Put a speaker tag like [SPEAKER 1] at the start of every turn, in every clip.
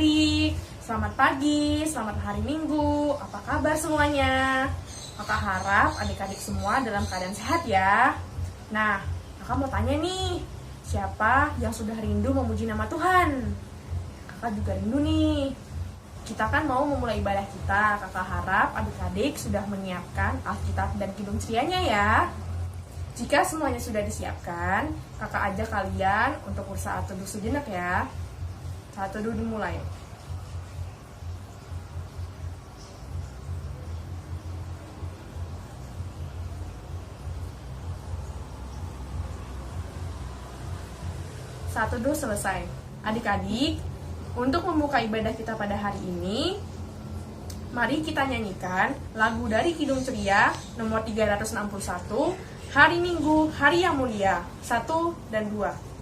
[SPEAKER 1] adik-adik, selamat pagi, selamat hari Minggu. Apa kabar semuanya? Kakak harap adik-adik semua dalam keadaan sehat ya. Nah, kakak mau tanya nih, siapa yang sudah rindu memuji nama Tuhan? Kakak juga rindu nih. Kita kan mau memulai ibadah kita. Kakak harap adik-adik sudah menyiapkan Alkitab dan Kidung Cerianya ya. Jika semuanya sudah disiapkan, kakak ajak kalian untuk bersaat teduh sejenak ya. Saat teduh dimulai. Saat teduh selesai. Adik-adik, untuk membuka ibadah kita pada hari ini, mari kita nyanyikan lagu dari Kidung Ceria nomor 361, Hari Minggu, Hari yang Mulia, 1 dan 2.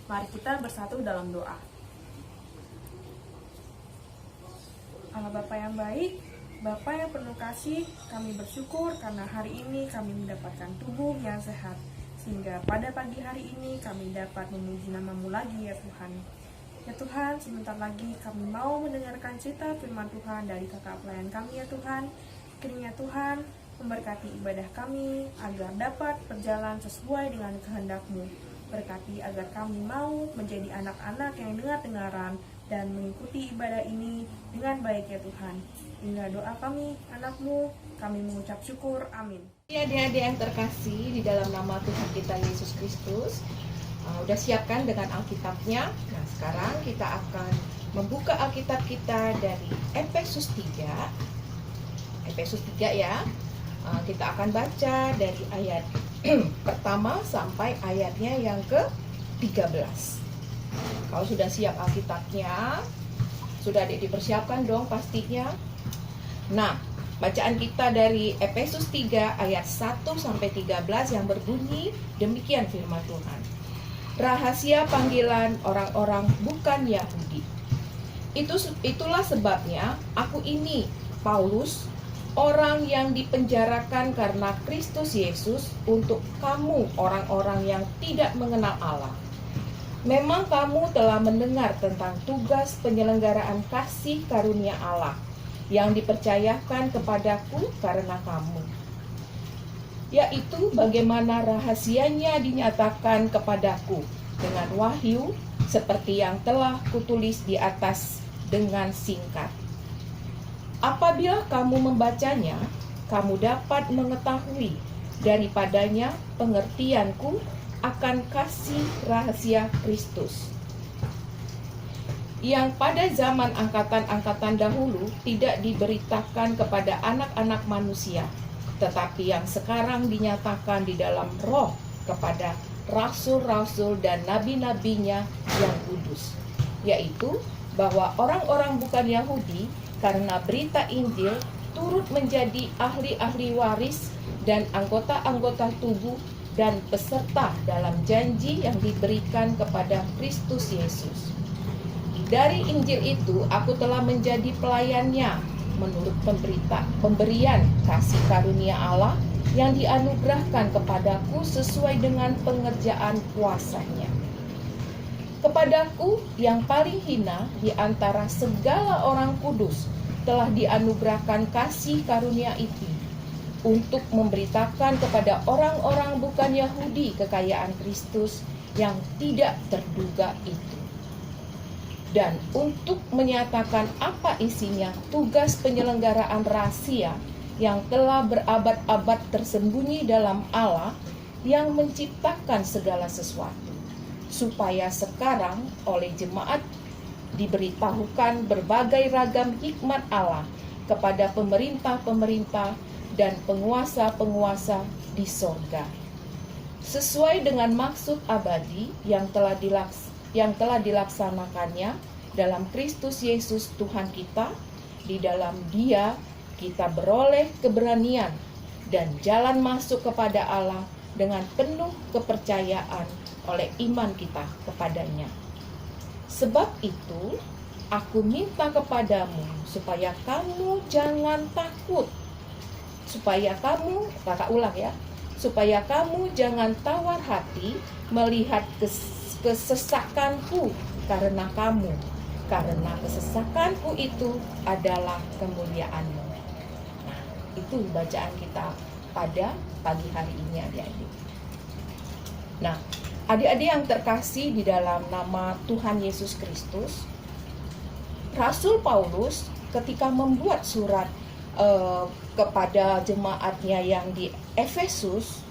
[SPEAKER 1] Mari kita bersatu dalam doa. Allah Bapa yang baik, Bapa yang penuh kasih, kami bersyukur karena hari ini kami mendapatkan tubuh yang sehat, sehingga pada pagi hari ini kami dapat memuji nama-Mu lagi ya Tuhan. Ya Tuhan, sebentar lagi kami mau mendengarkan cerita firman Tuhan dari kakak pelayan kami ya Tuhan. Kiranya Tuhan memberkati ibadah kami agar dapat berjalan sesuai dengan kehendak-Mu. Berkati agar kami mau menjadi anak-anak yang dengar-dengaran dan mengikuti ibadah ini dengan baik ya Tuhan. Inilah doa kami, anak-Mu, kami mengucap syukur, amin.
[SPEAKER 2] Ya adik-adik yang terkasih di dalam nama Tuhan kita Yesus Kristus, udah siapkan dengan Alkitabnya. Nah sekarang kita akan membuka Alkitab kita dari Efesus 3. Efesus 3 ya. Kita akan baca dari ayat pertama sampai ayatnya yang ke-13. Kalau sudah siap Alkitabnya, sudah dipersiapkan dong pastinya. Nah, bacaan kita dari Efesus 3 ayat 1 sampai 13 yang berbunyi demikian firman Tuhan. Rahasia panggilan orang-orang bukan Yahudi. Itulah sebabnya aku ini, Paulus, orang yang dipenjarakan karena Kristus Yesus untuk kamu orang-orang yang tidak mengenal Allah. Memang kamu telah mendengar tentang tugas penyelenggaraan kasih karunia Allah yang dipercayakan kepadaku karena kamu, yaitu bagaimana rahasianya dinyatakan kepadaku dengan wahyu seperti yang telah kutulis di atas dengan singkat. Apabila kamu membacanya, kamu dapat mengetahui daripadanya pengertianku akan kasih rahasia Kristus, yang pada zaman angkatan-angkatan dahulu tidak diberitakan kepada anak-anak manusia, tetapi yang sekarang dinyatakan di dalam roh kepada rasul-rasul dan nabi-nabinya yang kudus, yaitu bahwa orang-orang bukan Yahudi karena berita Injil turut menjadi ahli-ahli waris dan anggota-anggota tubuh dan peserta dalam janji yang diberikan kepada Kristus Yesus. Dari Injil itu aku telah menjadi pelayannya menurut pemberian kasih karunia Allah yang dianugerahkan kepadaku sesuai dengan pengerjaan kuasa-Nya. Kepadaku yang paling hina di antara segala orang kudus telah dianugerahkan kasih karunia itu untuk memberitakan kepada orang-orang bukan Yahudi kekayaan Kristus yang tidak terduga itu. Dan untuk menyatakan apa isinya tugas penyelenggaraan rahasia yang telah berabad-abad tersembunyi dalam Allah yang menciptakan segala sesuatu, supaya sekarang oleh jemaat diberitahukan berbagai ragam hikmat Allah kepada pemerintah-pemerintah dan penguasa-penguasa di sorga, sesuai dengan maksud abadi yang telah dilaksanakannya dalam Kristus Yesus Tuhan kita. Di dalam Dia kita beroleh keberanian dan jalan masuk kepada Allah dengan penuh kepercayaan oleh iman kita kepadanya. Sebab itu aku minta kepadamu supaya kamu jangan takut, supaya kamu jangan tawar hati melihat kesesakanku karena kesesakanku itu adalah kemuliaanmu. Nah, itu bacaan kita pada pagi hari ini, adik-adik. Nah, adik-adik yang terkasih di dalam nama Tuhan Yesus Kristus, Rasul Paulus ketika membuat surat kepada jemaatnya yang di Efesus,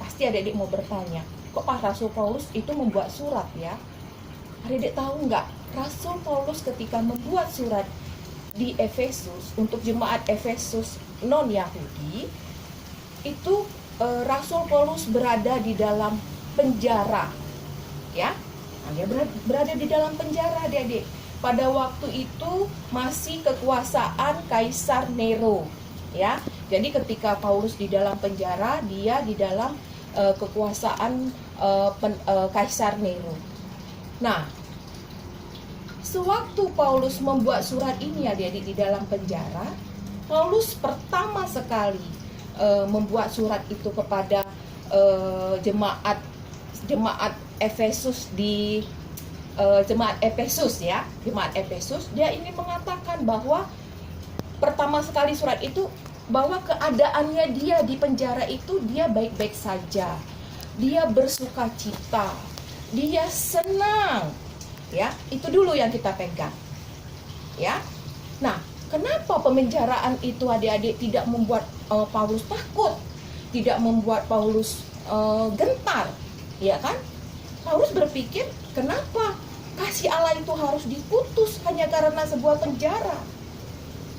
[SPEAKER 2] pasti adik-adik mau bertanya, kok Pak Rasul Paulus itu membuat surat ya? Adik-adik tahu nggak? Rasul Paulus ketika membuat surat di Efesus untuk jemaat Efesus non-Yahudi, itu Rasul Paulus berada di dalam penjara, ya. Nah, dia berada di dalam penjara, adik-adik. Pada waktu itu masih kekuasaan Kaisar Nero, ya. Jadi ketika Paulus di dalam penjara, dia di dalam kekuasaan Kaisar Nero. Nah, sewaktu Paulus membuat surat ini, adik-adik, di dalam penjara, Paulus pertama sekali membuat surat itu kepada jemaat Efesus di jemaat Efesus, ya, jemaat Efesus. Dia ini mengatakan bahwa pertama sekali surat itu bahwa keadaannya dia di penjara itu dia baik-baik saja, dia bersuka cita, dia senang, ya. Itu dulu yang kita pegang, ya. Nah, kenapa pemenjaraan itu, adik-adik, tidak membuat Paulus takut, tidak membuat Paulus gentar, ya kan? Paulus berpikir, kenapa kasih Allah itu harus diputus hanya karena sebuah penjara,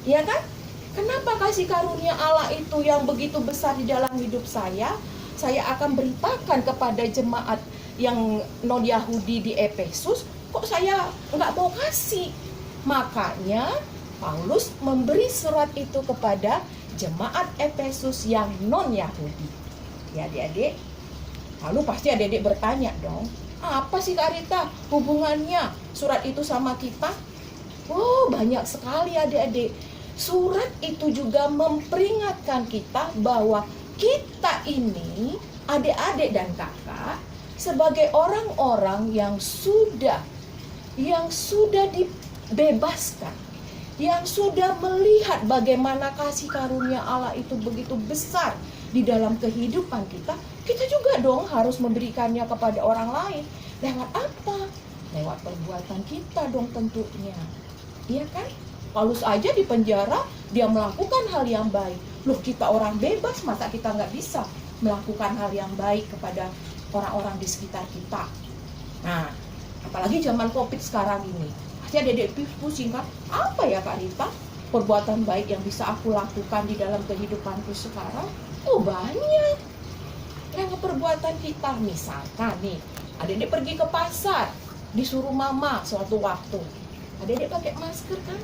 [SPEAKER 2] ya kan? Kenapa kasih karunia Allah itu yang begitu besar di dalam hidup saya akan beritakan kepada jemaat yang non-Yahudi di Efesus, kok saya nggak mau kasih? Makanya Paulus memberi surat itu kepada jemaat Efesus yang non-Yahudi. Ya, adik-adik. Lalu pasti adik-adik bertanya dong, apa sih Kak Rita hubungannya surat itu sama kita? Oh, banyak sekali, adik-adik. Surat itu juga memperingatkan kita bahwa kita ini, adik-adik dan kakak, sebagai orang-orang yang sudah dibebaskan, yang sudah melihat bagaimana kasih karunia Allah itu begitu besar di dalam kehidupan kita, kita juga dong harus memberikannya kepada orang lain. Lewat apa? Lewat perbuatan kita dong tentunya. Iya kan? Paulus aja di penjara, dia melakukan hal yang baik. Loh, kita orang bebas, masa kita nggak bisa melakukan hal yang baik kepada orang-orang di sekitar kita? Nah, apalagi zaman COVID sekarang ini. Pasti adik-adik pusing kan? Apa ya Kak Rita? Perbuatan baik yang bisa aku lakukan di dalam kehidupanku sekarang? Oh, banyak. Lewat perbuatan kita. Misalkan nih, adik-adik pergi ke pasar, disuruh mama suatu waktu. Adik-adik pakai masker kan?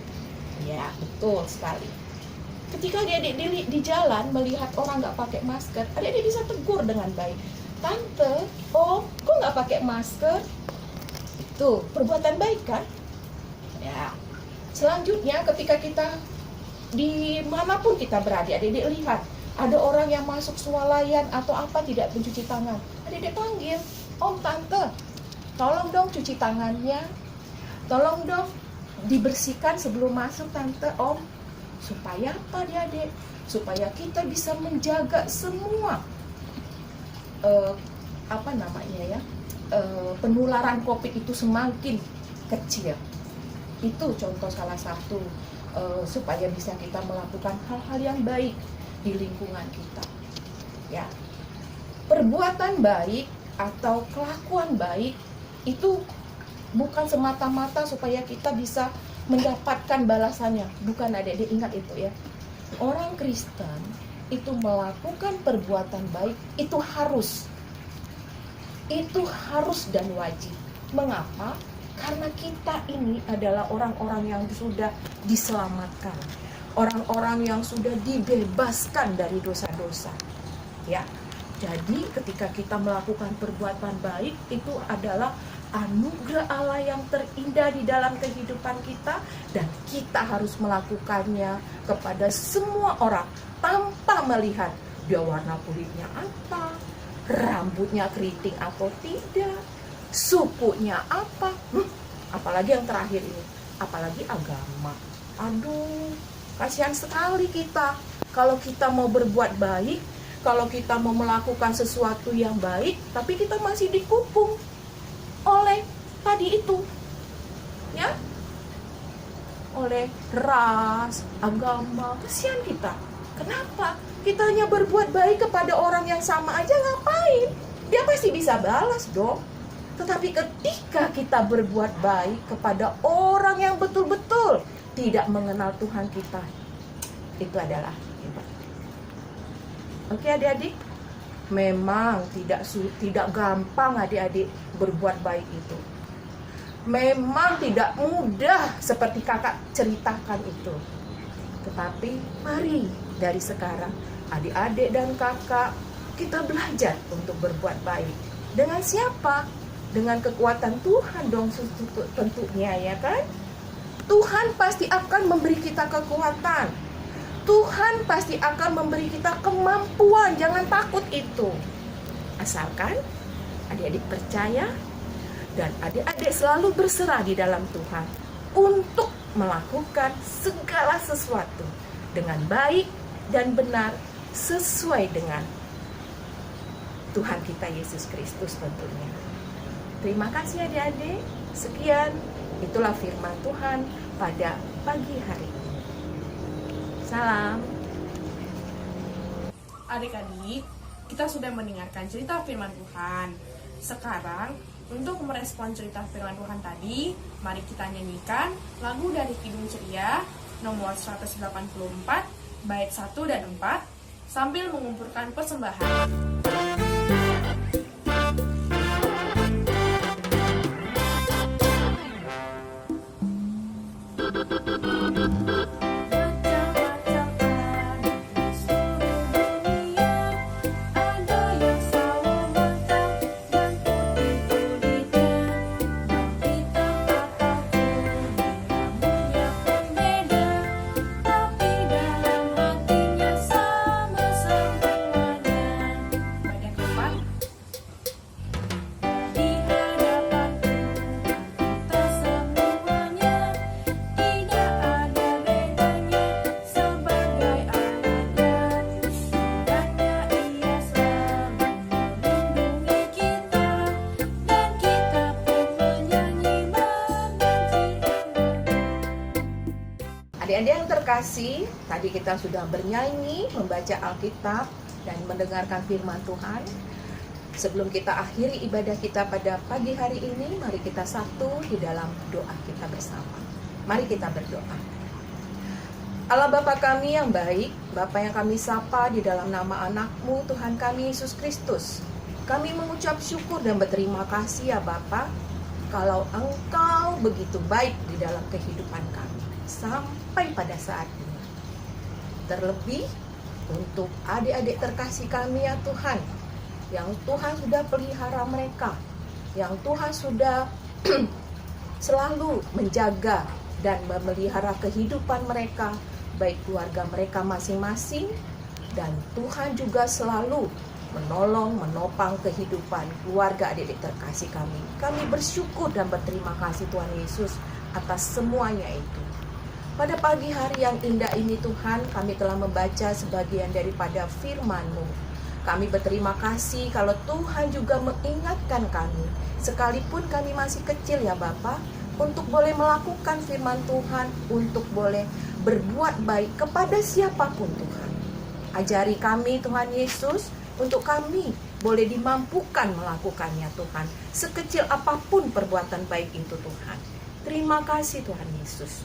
[SPEAKER 2] Ya, betul sekali. Ketika adik-adik di jalan melihat orang nggak pakai masker, adik-adik bisa tegur dengan baik. Tante, oh, kok nggak pakai masker? Itu perbuatan baik kan? Ya. Selanjutnya ketika kita dimanapun kita berada, adik-adik lihat ada orang yang masuk swalayan atau apa tidak mencuci tangan, adik-adik panggil, om, tante, tolong dong cuci tangannya, tolong dong dibersihkan sebelum masuk tante, om. Supaya apa adik-adik? Supaya kita bisa menjaga semua penularan COVID itu semakin kecil. Itu contoh salah satu supaya bisa kita melakukan hal-hal yang baik di lingkungan kita. Ya, perbuatan baik atau kelakuan baik itu bukan semata-mata supaya kita bisa mendapatkan balasannya. Bukan, adik-adik ingat itu ya. Orang Kristen itu melakukan perbuatan baik itu harus dan wajib. Mengapa? Karena kita ini adalah orang-orang yang sudah diselamatkan, orang-orang yang sudah dibebaskan dari dosa-dosa. Ya, jadi ketika kita melakukan perbuatan baik itu adalah anugerah Allah yang terindah di dalam kehidupan kita, dan kita harus melakukannya kepada semua orang tanpa melihat dia warna kulitnya apa, rambutnya keriting atau tidak, sukunya apa, apalagi yang terakhir ini, apalagi agama. Aduh, kasihan sekali kita kalau kita mau berbuat baik, kalau kita mau melakukan sesuatu yang baik, tapi kita masih dikupung oleh tadi itu, ya, oleh ras, agama. Kasihan kita. Kenapa? Kita hanya berbuat baik kepada orang yang sama aja, ngapain? Dia pasti bisa balas dong. Tetapi ketika kita berbuat baik kepada orang yang betul-betul tidak mengenal Tuhan kita, itu adalah hebat. Oke adik-adik, memang tidak gampang adik-adik berbuat baik itu. Memang tidak mudah seperti kakak ceritakan itu. Tetapi mari dari sekarang adik-adik dan kakak kita belajar untuk berbuat baik. Dengan siapa? Dengan kekuatan Tuhan dong tentunya, ya kan? Tuhan pasti akan memberi kita kekuatan. Tuhan pasti akan memberi kita kemampuan. Jangan takut itu. Asalkan adik-adik percaya dan adik-adik selalu berserah di dalam Tuhan untuk melakukan segala sesuatu dengan baik dan benar sesuai dengan Tuhan kita Yesus Kristus tentunya. Terima kasih adik-adik. Sekian, itulah firman Tuhan pada pagi hari ini. Salam.
[SPEAKER 1] Adik-adik, kita sudah mendengarkan cerita firman Tuhan. Sekarang, untuk merespon cerita firman Tuhan tadi, mari kita nyanyikan lagu dari Kidung Ceria nomor 184, bait 1 dan 4, sambil mengumpulkan persembahan.
[SPEAKER 2] Adik-adik yang terkasih, tadi kita sudah bernyanyi, membaca Alkitab, dan mendengarkan firman Tuhan. Sebelum kita akhiri ibadah kita pada pagi hari ini, mari kita satu di dalam doa kita bersama. Mari kita berdoa. Allah Bapa kami yang baik, Bapa yang kami sapa di dalam nama anak-Mu, Tuhan kami Yesus Kristus. Kami mengucap syukur dan berterima kasih ya Bapa, kalau Engkau begitu baik di dalam kehidupan kami sampai pada saat ini. Terlebih untuk adik-adik terkasih kami ya Tuhan, yang Tuhan sudah pelihara mereka, yang Tuhan sudah selalu menjaga dan memelihara kehidupan mereka, baik keluarga mereka masing-masing, dan Tuhan juga selalu menolong, menopang kehidupan keluarga adik-adik terkasih kami. Kami bersyukur dan berterima kasih Tuhan Yesus atas semuanya itu. Pada pagi hari yang indah ini Tuhan, kami telah membaca sebagian daripada firman-Mu. Kami berterima kasih kalau Tuhan juga mengingatkan kami, sekalipun kami masih kecil ya Bapa, untuk boleh melakukan firman Tuhan, untuk boleh berbuat baik kepada siapapun Tuhan. Ajari kami Tuhan Yesus, untuk kami boleh dimampukan melakukannya Tuhan, sekecil apapun perbuatan baik itu Tuhan. Terima kasih Tuhan Yesus.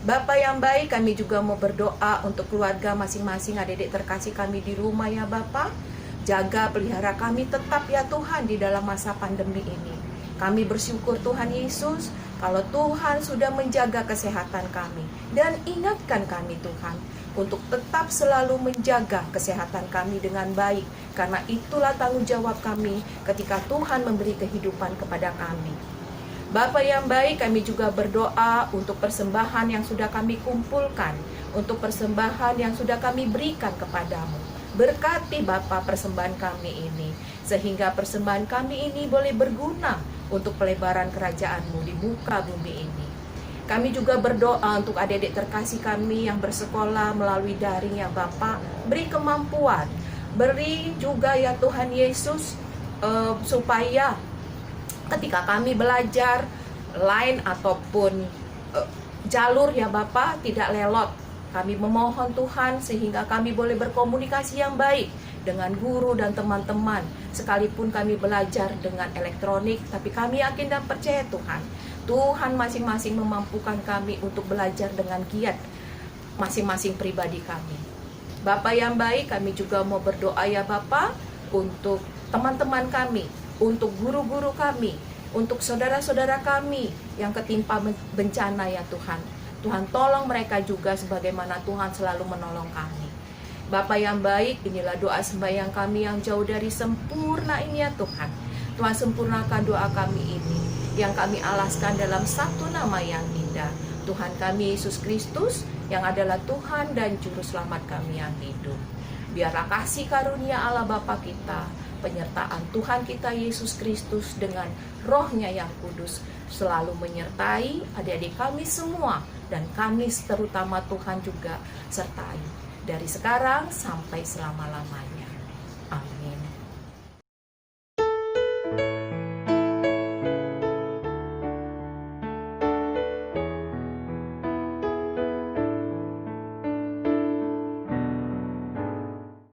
[SPEAKER 2] Bapa yang baik, kami juga mau berdoa untuk keluarga masing-masing adik-adik terkasih kami di rumah ya Bapa. Jaga pelihara kami tetap ya Tuhan di dalam masa pandemi ini. Kami bersyukur Tuhan Yesus kalau Tuhan sudah menjaga kesehatan kami. Dan ingatkan kami Tuhan untuk tetap selalu menjaga kesehatan kami dengan baik. Karena itulah tanggung jawab kami ketika Tuhan memberi kehidupan kepada kami. Bapa yang baik, kami juga berdoa untuk persembahan yang sudah kami kumpulkan, untuk persembahan yang sudah kami berikan kepadamu. Berkati Bapa persembahan kami ini, sehingga persembahan kami ini boleh berguna untuk pelebaran kerajaan-Mu di muka bumi ini. Kami juga berdoa untuk adik-adik terkasih kami yang bersekolah melalui daring ya Bapa, beri kemampuan, beri juga ya Tuhan Yesus, supaya ketika kami belajar lain ataupun jalur ya Bapa tidak lelot. Kami memohon Tuhan sehingga kami boleh berkomunikasi yang baik dengan guru dan teman-teman. Sekalipun kami belajar dengan elektronik, tapi kami yakin dan percaya Tuhan masing-masing memampukan kami untuk belajar dengan giat masing-masing pribadi kami. Bapa yang baik, kami juga mau berdoa ya Bapa untuk teman-teman kami, untuk guru-guru kami, untuk saudara-saudara kami yang ketimpa bencana ya Tuhan. Tuhan tolong mereka juga sebagaimana Tuhan selalu menolong kami. Bapa yang baik, inilah doa sembahyang kami yang jauh dari sempurna ini ya Tuhan. Tuhan sempurnakan doa kami ini yang kami alaskan dalam satu nama yang indah, Tuhan kami Yesus Kristus yang adalah Tuhan dan Juru Selamat kami yang hidup. Biarlah kasih karunia Allah Bapa kita, penyertaan Tuhan kita Yesus Kristus dengan Roh-Nya yang kudus selalu menyertai adik-adik kami semua, dan kami terutama Tuhan juga sertai dari sekarang sampai selama-lamanya. Amin.